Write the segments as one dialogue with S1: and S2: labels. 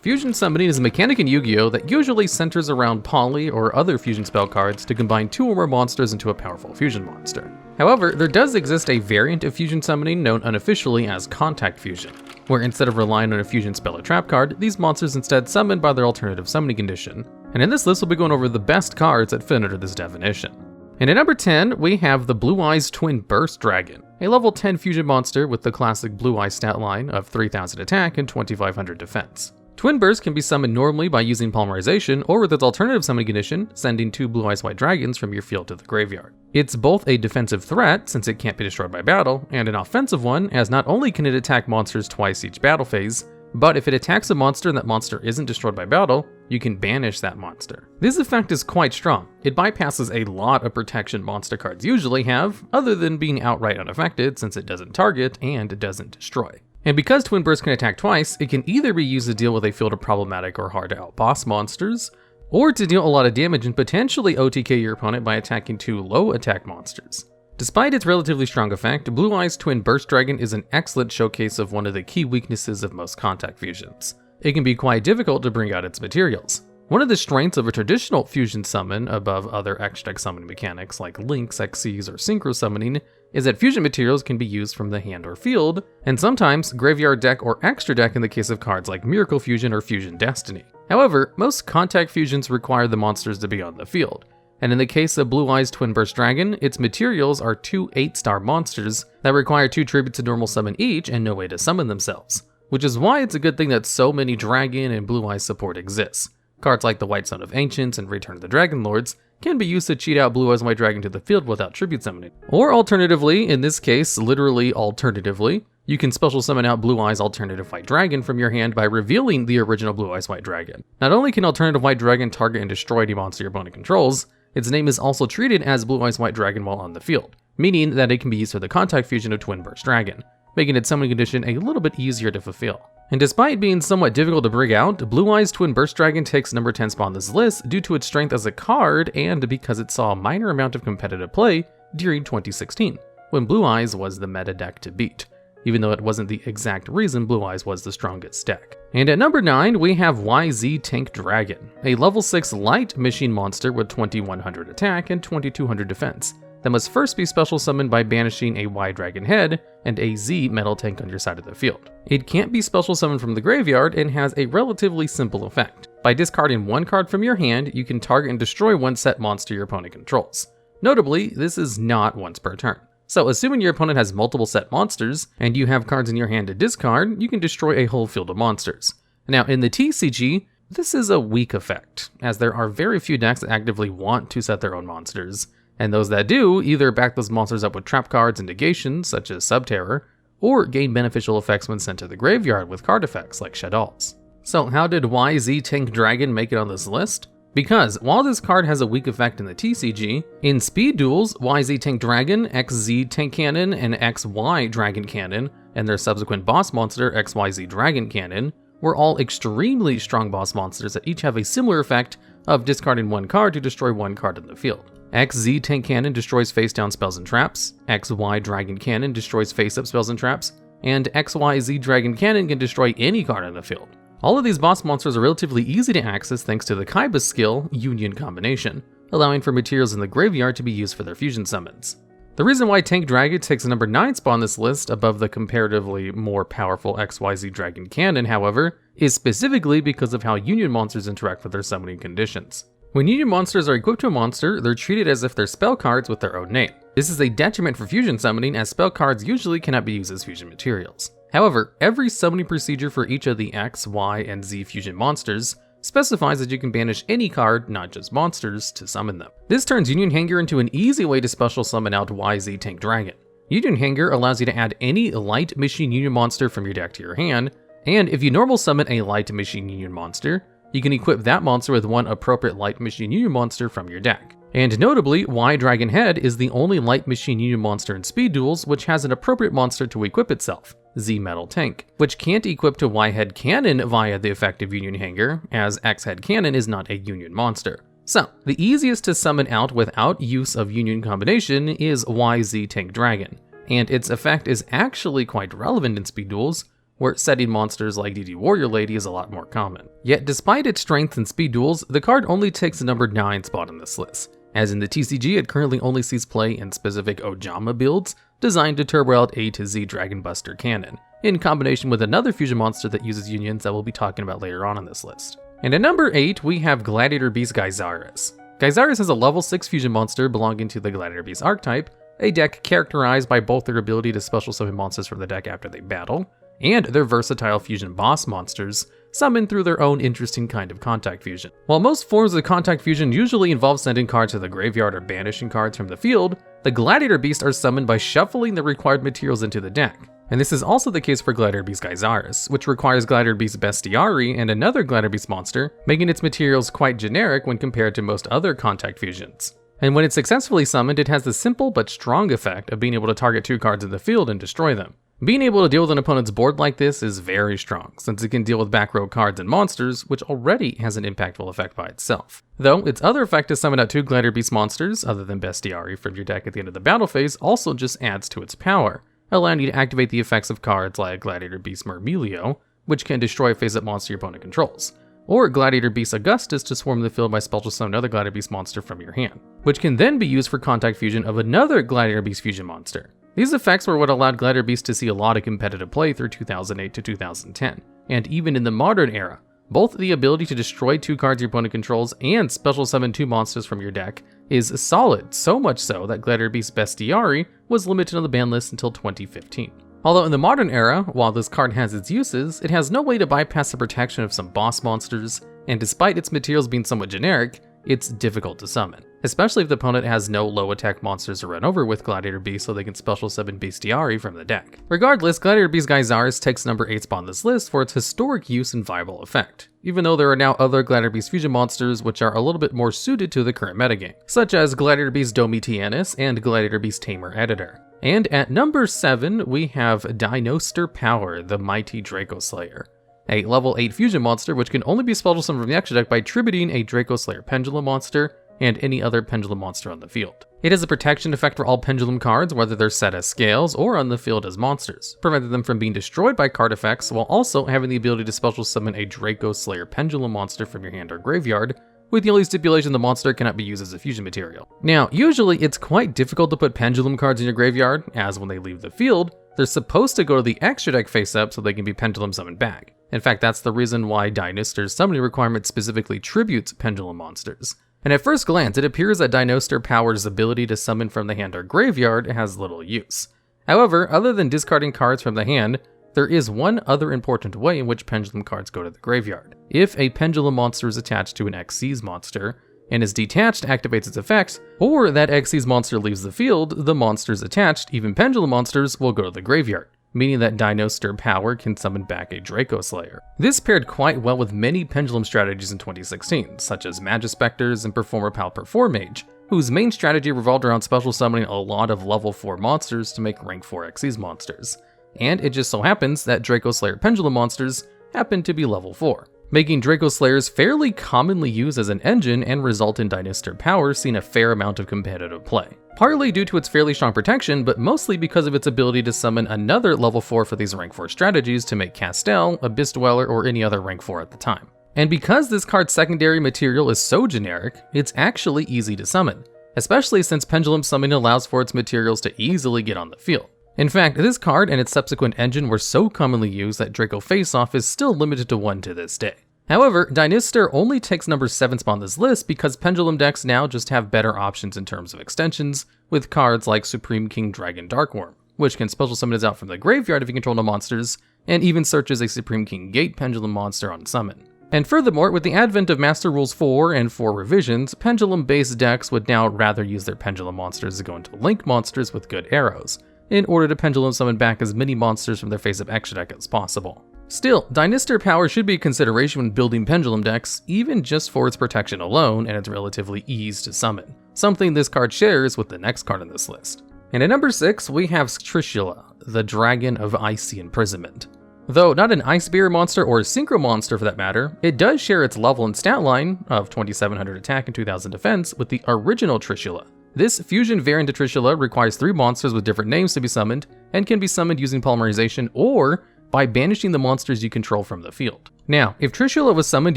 S1: Fusion summoning is a mechanic in Yu-Gi-Oh! That usually centers around poly or other fusion spell cards to combine 2 or more monsters into a powerful fusion monster. However, there does exist a variant of fusion summoning known unofficially as contact fusion, where instead of relying on a fusion spell or trap card, these monsters instead summoned by their alternative summoning condition. And in this list, we'll be going over the best cards that fit under this definition. And at number 10, we have the Blue Eyes Twin Burst Dragon, a level 10 fusion monster with the classic Blue Eyes stat line of 3000 attack and 2500 defense. Twin Burst can be summoned normally by using polymerization or with its alternative summoning condition, sending 2 Blue Eyes White Dragons from your field to the graveyard. It's both a defensive threat, since it can't be destroyed by battle, and an offensive one, as not only can it attack monsters twice each battle phase, but if it attacks a monster and that monster isn't destroyed by battle, you can banish that monster. This effect is quite strong. It bypasses a lot of protection monster cards usually have, other than being outright unaffected since it doesn't target and doesn't destroy. And because Twin Burst can attack twice, it can either be used to deal with a field of problematic or hard to outboss monsters, or to deal a lot of damage and potentially OTK your opponent by attacking 2 low attack monsters. Despite its relatively strong effect, Blue Eyes Twin Burst Dragon is an excellent showcase of one of the key weaknesses of most contact fusions. It can be quite difficult to bring out its materials. One of the strengths of a traditional fusion summon above other X-Deck summoning mechanics like Links, Xyz, or Synchro summoning is that fusion materials can be used from the hand or field, and sometimes graveyard deck or extra deck in the case of cards like Miracle Fusion or Fusion Destiny. However, most contact fusions require the monsters to be on the field, and in the case of Blue Eyes Twin Burst Dragon, its materials are 2 8-star monsters that require 2 tributes to normal summon each and no way to summon themselves, which is why it's a good thing that so many Dragon and Blue Eyes support exists. Cards like the White Son of Ancients and Return of the Dragon Lords can be used to cheat out Blue Eyes White Dragon to the field without tribute summoning. Or alternatively, in this case, literally alternatively, you can special summon out Blue Eyes Alternative White Dragon from your hand by revealing the original Blue Eyes White Dragon. Not only can Alternative White Dragon target and destroy any monster your opponent controls, its name is also treated as Blue Eyes White Dragon while on the field, meaning that it can be used for the contact fusion of Twin Burst Dragon, making its summoning condition a little bit easier to fulfill. And despite being somewhat difficult to bring out, Blue Eyes Twin Burst Dragon takes number 10 spot on this list due to its strength as a card and because it saw a minor amount of competitive play during 2016, when Blue Eyes was the meta deck to beat, even though it wasn't the exact reason Blue Eyes was the strongest deck. And at number 9, we have YZ Tank Dragon, a level 6 light machine monster with 2100 attack and 2200 defense, that must first be special summoned by banishing a Y Dragon head and a Z metal tank on your side of the field. It can't be special summoned from the graveyard and has a relatively simple effect. By discarding 1 card from your hand, you can target and destroy 1 set monster your opponent controls. Notably, this is not once per turn. So assuming your opponent has multiple set monsters, and you have cards in your hand to discard, you can destroy a whole field of monsters. Now in the TCG, this is a weak effect, as there are very few decks that actively want to set their own monsters, and those that do either back those monsters up with trap cards and negations, such as Subterror, or gain beneficial effects when sent to the graveyard with card effects like Shaddolls. So how did YZ Tank Dragon make it on this list? Because while this card has a weak effect in the TCG, in speed duels, YZ Tank Dragon, XZ Tank Cannon, and XY Dragon Cannon, and their subsequent boss monster, XYZ Dragon Cannon, were all extremely strong boss monsters that each have a similar effect of discarding 1 card to destroy 1 card in the field. XZ Tank Cannon destroys face-down spells and traps, XY Dragon Cannon destroys face-up spells and traps, and XYZ Dragon Cannon can destroy any card in the field. All of these boss monsters are relatively easy to access thanks to the Kaiba skill, Union Combination, allowing for materials in the graveyard to be used for their fusion summons. The reason why Tank Dragon takes the number 9 spot on this list above the comparatively more powerful XYZ Dragon Cannon, however, is specifically because of how Union monsters interact with their summoning conditions. When Union monsters are equipped to a monster, they're treated as if they're spell cards with their own name. This is a detriment for fusion summoning, as spell cards usually cannot be used as fusion materials. However, every summoning procedure for each of the X, Y, and Z fusion monsters specifies that you can banish any card, not just monsters, to summon them. This turns Union Hanger into an easy way to special summon out YZ Tank Dragon. Union Hanger allows you to add any light machine Union monster from your deck to your hand, and if you normal summon a light machine Union monster, you can equip that monster with 1 appropriate light machine Union monster from your deck. And notably, Y Dragon Head is the only light machine Union monster in speed duels which has an appropriate monster to equip itself, Z Metal Tank, which can't equip to Y Head Cannon via the effective Union Hanger, as X Head Cannon is not a Union monster. So, the easiest to summon out without use of Union Combination is YZ Tank Dragon, and its effect is actually quite relevant in speed duels, where setting monsters like DD Warrior Lady is a lot more common. Yet despite its strength in speed duels, the card only takes the number 9 spot on this list. As in the TCG, it currently only sees play in specific Ojama builds designed to turbo out A to Z Dragon Buster Cannon, in combination with another fusion monster that uses unions that we'll be talking about later on this list. And at number 8, we have Gladiator Beast Gyzarus. Gyzarus is a level 6 fusion monster belonging to the Gladiator Beast archetype, a deck characterized by both their ability to special summon monsters from the deck after they battle, and their versatile fusion boss monsters, summoned through their own interesting kind of contact fusion. While most forms of contact fusion usually involve sending cards to the graveyard or banishing cards from the field, the Gladiator Beast are summoned by shuffling the required materials into the deck. And this is also the case for Gladiator Beast Gyzarus, which requires Gladiator Beast Bestiari and another Gladiator Beast monster, making its materials quite generic when compared to most other contact fusions. And when it's successfully summoned, it has the simple but strong effect of being able to target 2 cards in the field and destroy them. Being able to deal with an opponent's board like this is very strong, since it can deal with back row cards and monsters, which already has an impactful effect by itself. Though, its other effect to summon out 2 Gladiator Beast monsters, other than Bestiari, from your deck at the end of the battle phase also just adds to its power, allowing you to activate the effects of cards like Gladiator Beast Murmilio, which can destroy a face-up monster your opponent controls, or Gladiator Beast Augustus to swarm the field by special summon another Gladiator Beast monster from your hand, which can then be used for contact fusion of another Gladiator Beast fusion monster. These effects were what allowed Gladiator Beast to see a lot of competitive play through 2008 to 2010, and even in the modern era. Both the ability to destroy 2 cards your opponent controls and special summon 2 monsters from your deck is solid, so much so that Gladiator Beast Bestiari was limited on the ban list until 2015. Although in the modern era, while this card has its uses, it has no way to bypass the protection of some boss monsters, and despite its materials being somewhat generic, it's difficult to summon, especially if the opponent has no low attack monsters to run over with Gladiator Beast so they can special summon Bestiari from the deck. Regardless, Gladiator Beast Gyzarus takes number 8 spot on this list for its historic use and viable effect, even though there are now other Gladiator Beast fusion monsters which are a little bit more suited to the current metagame, such as Gladiator Beast Domitianus and Gladiator Beast Tamer Editor. And at number 7, we have Dinoster Power, the Mighty Dracoslayer, a level 8 fusion monster which can only be special summoned from the extra deck by tributing a Dracoslayer Pendulum monster and any other Pendulum monster on the field. It has a protection effect for all Pendulum cards, whether they're set as scales or on the field as monsters, preventing them from being destroyed by card effects, while also having the ability to special summon a Dracoslayer Pendulum monster from your hand or graveyard, with the only stipulation the monster cannot be used as a fusion material. Now, usually it's quite difficult to put Pendulum cards in your graveyard, as when they leave the field, they're supposed to go to the extra deck face up so they can be Pendulum summoned back. In fact, that's the reason why Dinoster's summoning requirement specifically tributes Pendulum monsters. And at first glance, it appears that Dinoster Power's ability to summon from the hand or graveyard has little use. However, other than discarding cards from the hand, there is one other important way in which Pendulum cards go to the graveyard. If a Pendulum monster is attached to an Xyz monster, and is detached activates its effects, or that Xyz monster leaves the field, the monsters attached, even Pendulum monsters, will go to the graveyard, meaning that Dinoster Power can summon back a Dracoslayer. This paired quite well with many Pendulum strategies in 2016, such as Magispectors and Performer Pal Performage, whose main strategy revolved around special summoning a lot of level 4 monsters to make rank 4 Xyz monsters. And it just so happens that Dracoslayer Pendulum monsters happen to be level 4, making Dracoslayers fairly commonly used as an engine and result in Dinoster Power seeing a fair amount of competitive play. Partly due to its fairly strong protection, but mostly because of its ability to summon another level 4 for these rank 4 strategies to make Castel, Abyss Dweller, or any other rank 4 at the time. And because this card's secondary material is so generic, it's actually easy to summon, especially since Pendulum Summoning allows for its materials to easily get on the field. In fact, this card and its subsequent engine were so commonly used that Draco Face-Off is still limited to 1 to this day. However, Dinoster only takes number 7 spot on this list because Pendulum decks now just have better options in terms of extensions, with cards like Supreme King Dragon Darkworm, which can special summon it out from the graveyard if you control no monsters, and even searches a Supreme King Gate Pendulum monster on summon. And furthermore, with the advent of Master Rules 4 and 4 revisions, Pendulum-based decks would now rather use their Pendulum monsters to go into Link monsters with good arrows, in order to Pendulum summon back as many monsters from their face-up extra deck as possible. Still, Dinoster Power should be a consideration when building Pendulum decks, even just for its protection alone and its relatively ease to summon, something this card shares with the next card on this list. And at number 6, we have Trishula, the Dragon of Icy Imprisonment. Though not an Ice Bearer monster or a Synchro monster for that matter, it does share its level and stat line of 2700 attack and 2000 defense with the original Trishula. This fusion variant of Trishula requires 3 monsters with different names to be summoned, and can be summoned using polymerization or by banishing the monsters you control from the field. Now, if Trishula was summoned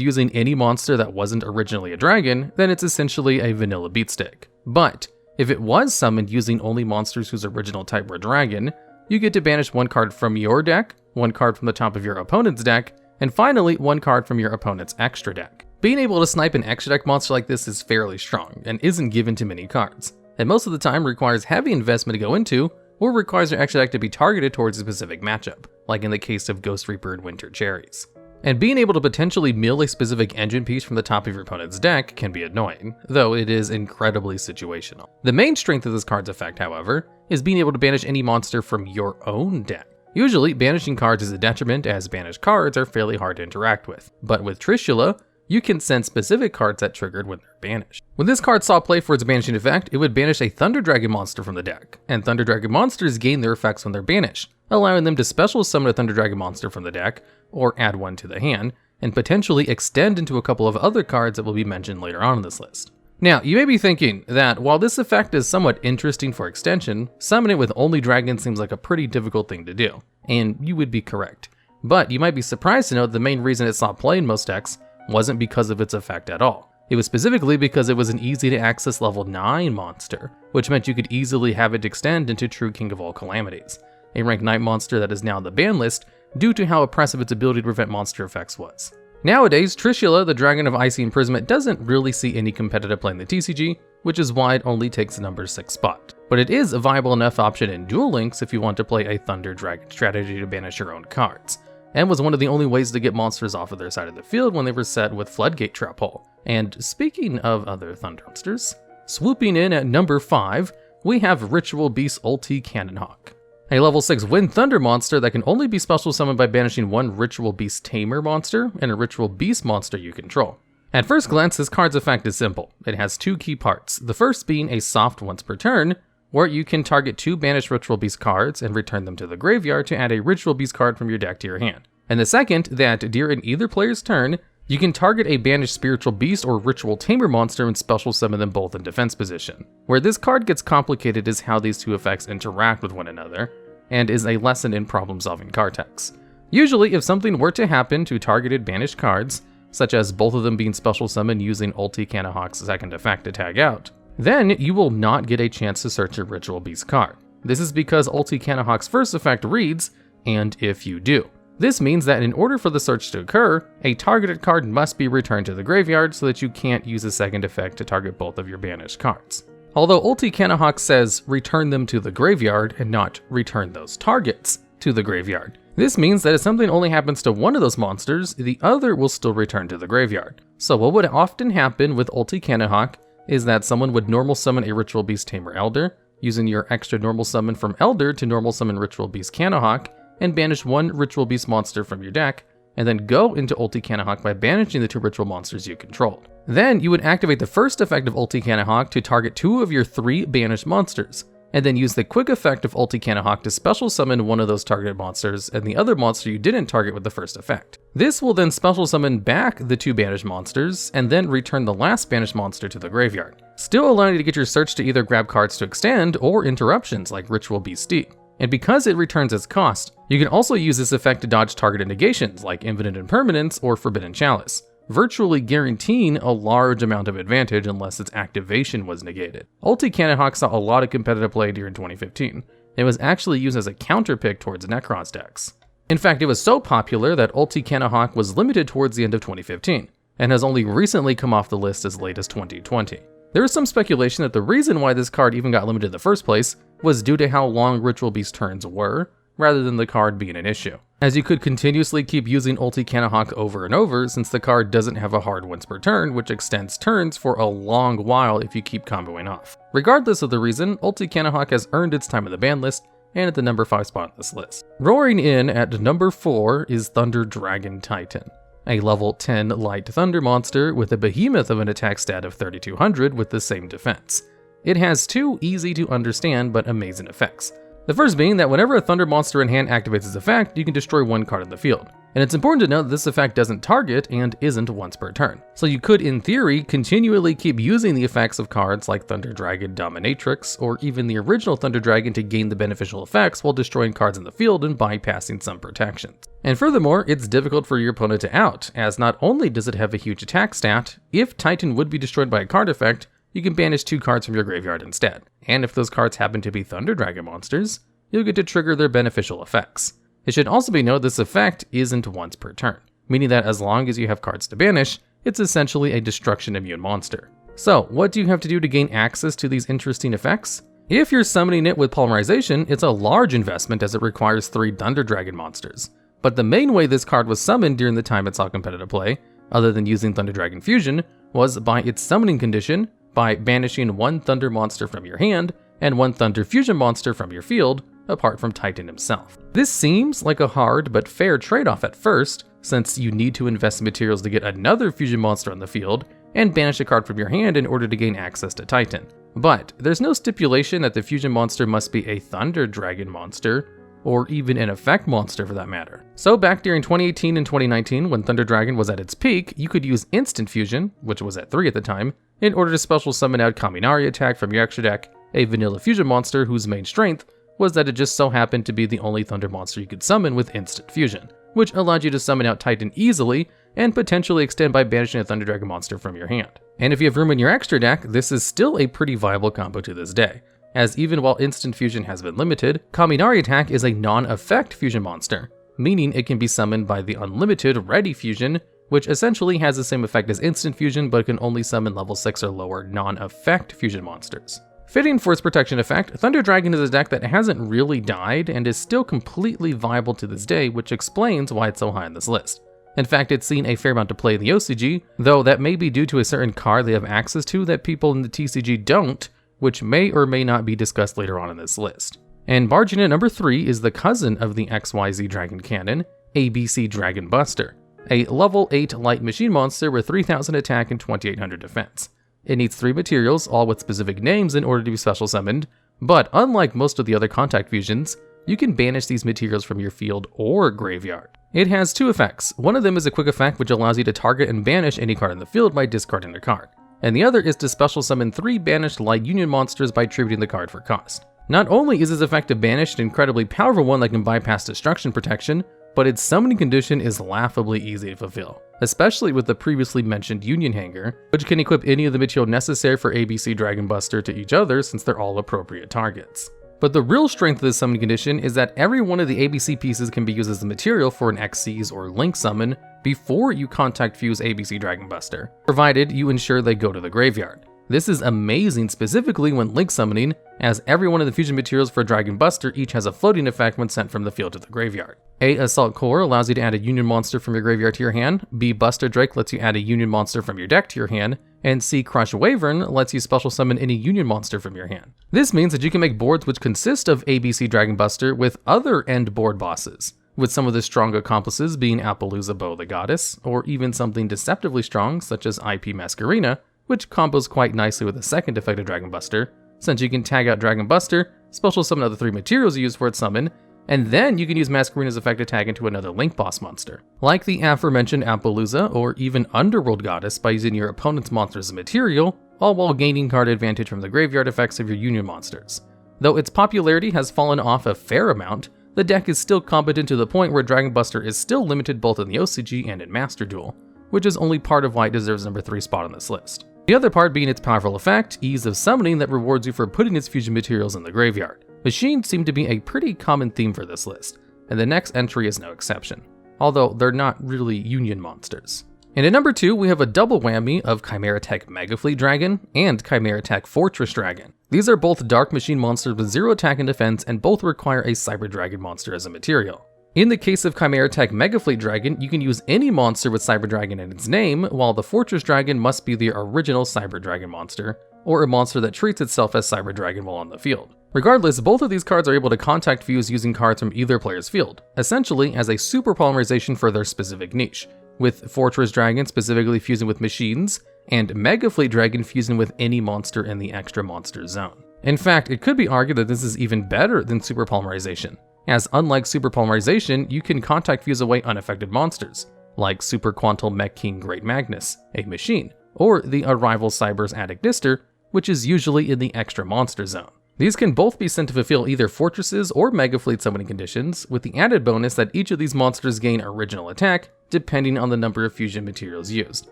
S1: using any monster that wasn't originally a dragon, then it's essentially a vanilla beatstick. But if it was summoned using only monsters whose original type were dragon, you get to banish one card from your deck, one card from the top of your opponent's deck, and finally one card from your opponent's extra deck. Being able to snipe an extra deck monster like this is fairly strong, and isn't given to many cards, and most of the time requires heavy investment to go into, or requires your extra deck to be targeted towards a specific matchup, like in the case of Ghost Reaper and Winter Cherries. And being able to potentially mill a specific engine piece from the top of your opponent's deck can be annoying, though it is incredibly situational. The main strength of this card's effect, however, is being able to banish any monster from your own deck. Usually, banishing cards is a detriment, as banished cards are fairly hard to interact with, but with Trishula, you can send specific cards that triggered when they're banished. When this card saw play for its banishing effect, it would banish a Thunder Dragon monster from the deck, and Thunder Dragon monsters gain their effects when they're banished, allowing them to special summon a Thunder Dragon monster from the deck, or add one to the hand, and potentially extend into a couple of other cards that will be mentioned later on in this list. Now, you may be thinking that while this effect is somewhat interesting for extension, summoning it with only dragons seems like a pretty difficult thing to do, and you would be correct. But you might be surprised to know that the main reason it saw play in most decks wasn't because of its effect at all. It was specifically because it was an easy to access level 9 monster, which meant you could easily have it extend into true King of all calamities, a rank 9 monster that is now on the ban list due to how oppressive its ability to prevent monster effects was. Nowadays, Trishula, the Dragon of Icy Imprisonment, doesn't really see any competitive play in the TCG, which is why it only takes the number 6 spot. But it is a viable enough option in Duel Links if you want to play a Thunder Dragon strategy to banish your own cards, and was one of the only ways to get monsters off of their side of the field when they were set with Floodgate Trap Hole. And speaking of other Thunder monsters, swooping in at number 5, we have Ritual Beast Ulti-Cannahawk, a level 6 Wind Thunder monster that can only be special summoned by banishing one Ritual Beast Tamer monster and a Ritual Beast monster you control. At first glance, this card's effect is simple. It has two key parts, the first being a soft once per turn, where you can target 2 banished Ritual Beast cards and return them to the graveyard to add a Ritual Beast card from your deck to your hand. And the second, that during either player's turn, you can target a banished Spiritual Beast or Ritual Tamer monster and special summon them both in defense position. Where this card gets complicated is how these two effects interact with one another, and is a lesson in problem-solving card decks. Usually, if something were to happen to targeted banished cards, such as both of them being special summoned using Ulti-Cannahawk's second effect to tag out, then you will not get a chance to search a Ritual Beast card. This is because Ulti-Cannahawk's first effect reads, "and if you do." This means that in order for the search to occur, a targeted card must be returned to the graveyard so that you can't use a second effect to target both of your banished cards. Although Ulti-Cannahawk says return them to the graveyard and not return those targets to the graveyard, this means that if something only happens to one of those monsters, the other will still return to the graveyard. So what would often happen with Ulti-Cannahawk is that someone would normal summon a Ritual Beast Tamer Elder, using your extra normal summon from Elder to normal summon Ritual Beast Cannahawk, and banish one Ritual Beast monster from your deck, and then go into Ulti-Cannahawk by banishing the 2 ritual monsters you controlled. Then you would activate the first effect of Ulti-Cannahawk to target 2 of your 3 banished monsters, and then use the quick effect of Ulti-Cannahawk to special summon one of those targeted monsters and the other monster you didn't target with the first effect. This will then special summon back the 2 banished monsters, and then return the last banished monster to the graveyard, still allowing you to get your search to either grab cards to extend or interruptions like Ritual Beast D. And because it returns its cost, you can also use this effect to dodge targeted negations like Infinite Impermanence or Forbidden Chalice, virtually guaranteeing a large amount of advantage unless its activation was negated. Ulti-Cannahawk saw a lot of competitive play during 2015, and was actually used as a counter pick towards Necron's decks. In fact, it was so popular that Ulti-Cannahawk was limited towards the end of 2015, and has only recently come off the list as late as 2020. There is some speculation that the reason why this card even got limited in the first place was due to how long Ritual Beast turns were, rather than the card being an issue, as you could continuously keep using Ulti-Cannahawk over and over since the card doesn't have a hard once per turn, which extends turns for a long while if you keep comboing off. Regardless of the reason, Ulti-Cannahawk has earned its time in the ban list, and at the number 5 spot on this list. Roaring in at number 4 is Thunder Dragon Titan, a level 10 light thunder monster with a behemoth of an attack stat of 3200 with the same defense. It has 2 easy to understand but amazing effects. The first being that whenever a Thunder monster in hand activates its effect, you can destroy one card in the field. And it's important to note that this effect doesn't target and isn't once per turn. So you could, in theory, continually keep using the effects of cards like Thunder Dragon Dominatrix, or even the original Thunder Dragon to gain the beneficial effects while destroying cards in the field and bypassing some protections. And furthermore, it's difficult for your opponent to out, as not only does it have a huge attack stat, if Titan would be destroyed by a card effect, you can banish 2 cards from your graveyard instead. And if those cards happen to be Thunder Dragon monsters, you'll get to trigger their beneficial effects. It should also be noted this effect isn't once per turn, meaning that as long as you have cards to banish, it's essentially a destruction immune monster. So what do you have to do to gain access to these interesting effects? If you're summoning it with polymerization, it's a large investment as it requires 3 Thunder Dragon monsters. But the main way this card was summoned during the time it saw competitive play, other than using Thunder Dragon Fusion, was by its summoning condition, by banishing 1 Thunder monster from your hand and 1 Thunder Fusion monster from your field, apart from Titan himself. This seems like a hard but fair trade-off at first, since you need to invest materials to get another Fusion monster on the field and banish a card from your hand in order to gain access to Titan. But there's no stipulation that the Fusion monster must be a Thunder Dragon monster, or even an effect monster for that matter. So back during 2018 and 2019, when Thunder Dragon was at its peak, you could use Instant Fusion, which was at 3 at the time, in order to special summon out Kaminari from your extra deck, a vanilla Fusion monster whose main strength was that it just so happened to be the only Thunder monster you could summon with Instant Fusion, which allowed you to summon out Titan easily and potentially extend by banishing a Thunder Dragon monster from your hand. And if you have room in your extra deck, this is still a pretty viable combo to this day, as even while Instant Fusion has been limited, Kaminari is a non-effect Fusion monster, meaning it can be summoned by the unlimited Ready Fusion, which essentially has the same effect as Instant Fusion but can only summon level 6 or lower non-effect Fusion monsters. Fitting for its protection effect, Thunder Dragon is a deck that hasn't really died and is still completely viable to this day, which explains why it's so high on this list. In fact, it's seen a fair amount of play in the OCG, though that may be due to a certain card they have access to that people in the TCG don't, which may or may not be discussed later on in this list. And barging at number 3 is the cousin of the XYZ Dragon Cannon, ABC Dragon Buster, a level 8 light machine monster with 3000 attack and 2800 defense. It needs 3 materials, all with specific names in order to be special summoned, but unlike most of the other contact fusions, you can banish these materials from your field or graveyard. It has 2 effects. One of them is a quick effect which allows you to target and banish any card in the field by discarding a card, and the other is to special summon 3 banished light union monsters by tributing the card for cost. Not only is this effect a banished, incredibly powerful one that can bypass destruction protection, but its summoning condition is laughably easy to fulfill, especially with the previously mentioned Union Hanger, which can equip any of the material necessary for ABC Dragon Buster to each other since they're all appropriate targets. But the real strength of this summoning condition is that every one of the ABC pieces can be used as the material for an Xyz or Link summon before you contact fuse ABC Dragon Buster, provided you ensure they go to the graveyard. This is amazing specifically when Link summoning, as every one of the fusion materials for Dragon Buster each has a floating effect when sent from the field to the graveyard. A. Assault Core allows you to add a Union monster from your graveyard to your hand, B. Buster Drake lets you add a Union monster from your deck to your hand, and C. Crush Wyvern lets you special summon any Union monster from your hand. This means that you can make boards which consist of ABC Dragon Buster with other end board bosses, with some of the strong accomplices being Appaloosa Bo the Goddess, or even something deceptively strong such as IP Masquerena, which combos quite nicely with the second effect of Dragon Buster, since you can tag out Dragon Buster, special summon other 3 materials you use for its summon, and then you can use Masquerena's effect to tag into another Link boss monster, like the aforementioned Appaloosa or even Underworld Goddess by using your opponent's monsters as material, all while gaining card advantage from the graveyard effects of your Union monsters. Though its popularity has fallen off a fair amount, the deck is still competent to the point where Dragon Buster is still limited both in the OCG and in Master Duel, which is only part of why it deserves number 3 spot on this list. The other part being its powerful effect, ease of summoning that rewards you for putting its fusion materials in the graveyard. Machines seem to be a pretty common theme for this list, and the next entry is no exception, although they're not really Union monsters. And at number 2, we have a double whammy of Chimeratech Megafleet Dragon and Chimeratech Fortress Dragon. These are both dark machine monsters with 0 attack and defense, and both require a Cyber Dragon monster as a material. In the case of Chimeratech Megafleet Dragon, you can use any monster with Cyber Dragon in its name, while the Fortress Dragon must be the original Cyber Dragon monster, or a monster that treats itself as Cyber Dragon while on the field. Regardless, both of these cards are able to contact fuse using cards from either player's field, essentially as a super polymerization for their specific niche, with Fortress Dragon specifically fusing with machines, and Megafleet Dragon fusing with any monster in the extra monster zone. In fact, it could be argued that this is even better than super polymerization, as unlike super polymerization, you can contact fuse away unaffected monsters, like Super Quantal Mech King Great Magnus, a machine, or the Arrival Cyber's Attic Nister, which is usually in the extra monster zone. These can both be sent to fulfill either Fortresses or Megafleet summoning conditions, with the added bonus that each of these monsters gain original attack, depending on the number of fusion materials used,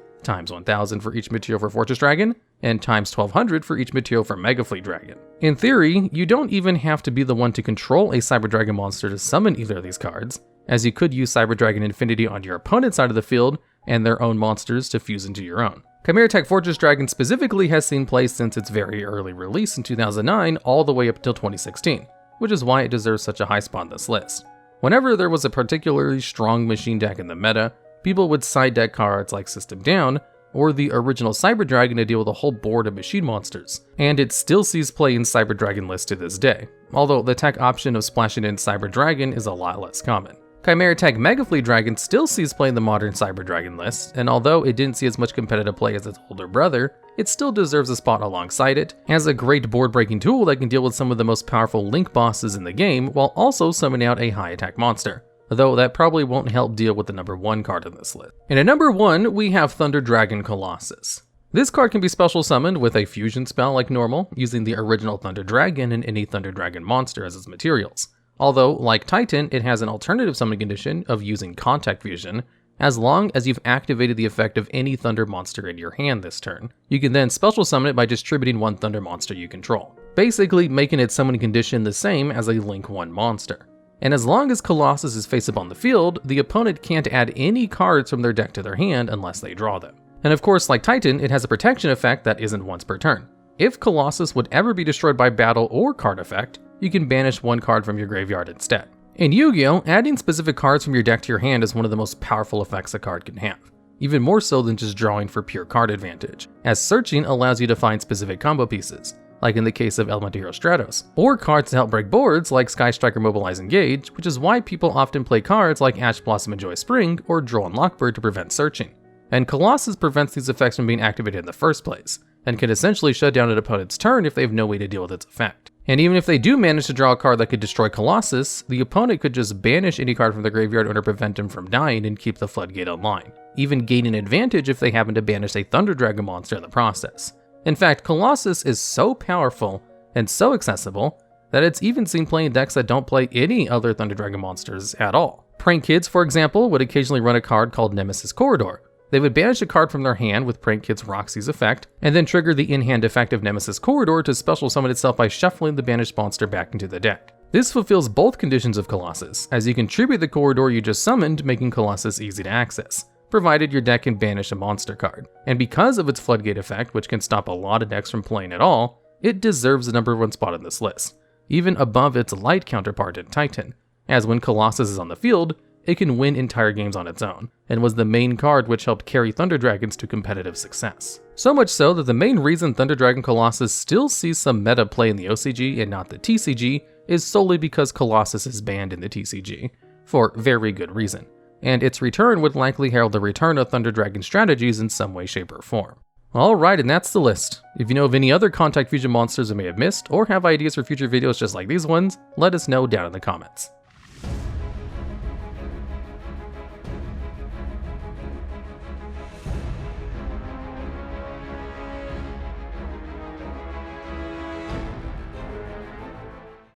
S1: times 1000 for each material for Fortress Dragon, and times 1200 for each material for Megafleet Dragon. In theory, you don't even have to be the one to control a Cyber Dragon monster to summon either of these cards, as you could use Cyber Dragon Infinity on your opponent's side of the field and their own monsters to fuse into your own. Chimeratech Fortress Dragon specifically has seen play since its very early release in 2009 all the way up until 2016, which is why it deserves such a high spot on this list. Whenever there was a particularly strong machine deck in the meta, people would side deck cards like System Down, or the original Cyber Dragon to deal with a whole board of machine monsters, and it still sees play in Cyber Dragon lists to this day, although the tech option of splashing in Cyber Dragon is a lot less common. Chimeratech Megafleet Dragon still sees play in the modern Cyber Dragon list, and although it didn't see as much competitive play as its older brother, it still deserves a spot alongside it, as a great board-breaking tool that can deal with some of the most powerful link bosses in the game while also summoning out a high attack monster, though that probably won't help deal with the number 1 card on this list. And at number 1, we have Dragon Colossus. This card can be special summoned with a fusion spell like normal, using the original Thunder Dragon and any Thunder Dragon monster as its materials. Although, like Titan, it has an alternative summoning condition of using Contact Fusion, as long as you've activated the effect of any Thunder monster in your hand this turn. You can then special summon it by distributing one Thunder monster you control, basically making its summoning condition the same as a Link 1 monster. And as long as Colossus is face up on the field, the opponent can't add any cards from their deck to their hand unless they draw them. And of course, like Titan, it has a protection effect that isn't once per turn. If Colossus would ever be destroyed by battle or card effect, you can banish one card from your graveyard instead. In Yu-Gi-Oh!, adding specific cards from your deck to your hand is one of the most powerful effects a card can have, even more so than just drawing for pure card advantage, as searching allows you to find specific combo pieces, like in the case of Elemental Hero Stratos, or cards to help break boards like Sky Striker Mobilize Engage, which is why people often play cards like Ash Blossom Enjoy Spring or Droll and Lockbird to prevent searching. And Colossus prevents these effects from being activated in the first place, and can essentially shut down an opponent's turn if they have no way to deal with its effect. And even if they do manage to draw a card that could destroy Colossus, the opponent could just banish any card from the graveyard or prevent him from dying and keep the floodgate online, even gaining advantage if they happen to banish a Thunder Dragon monster in the process. In fact, Colossus is so powerful and so accessible that it's even seen play in decks that don't play any other Thunder Dragon monsters at all. Prank Kids, for example, would occasionally run a card called Nemesis Corridor. They would banish a card from their hand with Prank Kid's Roxy's effect, and then trigger the in-hand effect of Nemesis Corridor to special summon itself by shuffling the banished monster back into the deck. This fulfills both conditions of Colossus, as you can tribute the Corridor you just summoned, making Colossus easy to access, provided your deck can banish a monster card. And because of its Floodgate effect, which can stop a lot of decks from playing at all, it deserves the number 1 spot on this list, even above its light counterpart in Titan, as when Colossus is on the field, it can win entire games on its own, and was the main card which helped carry Thunder Dragons to competitive success. So much so that the main reason Thunder Dragon Colossus still sees some meta play in the OCG and not the TCG is solely because Colossus is banned in the TCG, for very good reason, and its return would likely herald the return of Thunder Dragon strategies in some way, shape, or form. Alright, and that's the list. If you know of any other Contact Fusion monsters I may have missed, or have ideas for future videos just like these ones, let us know down in the comments.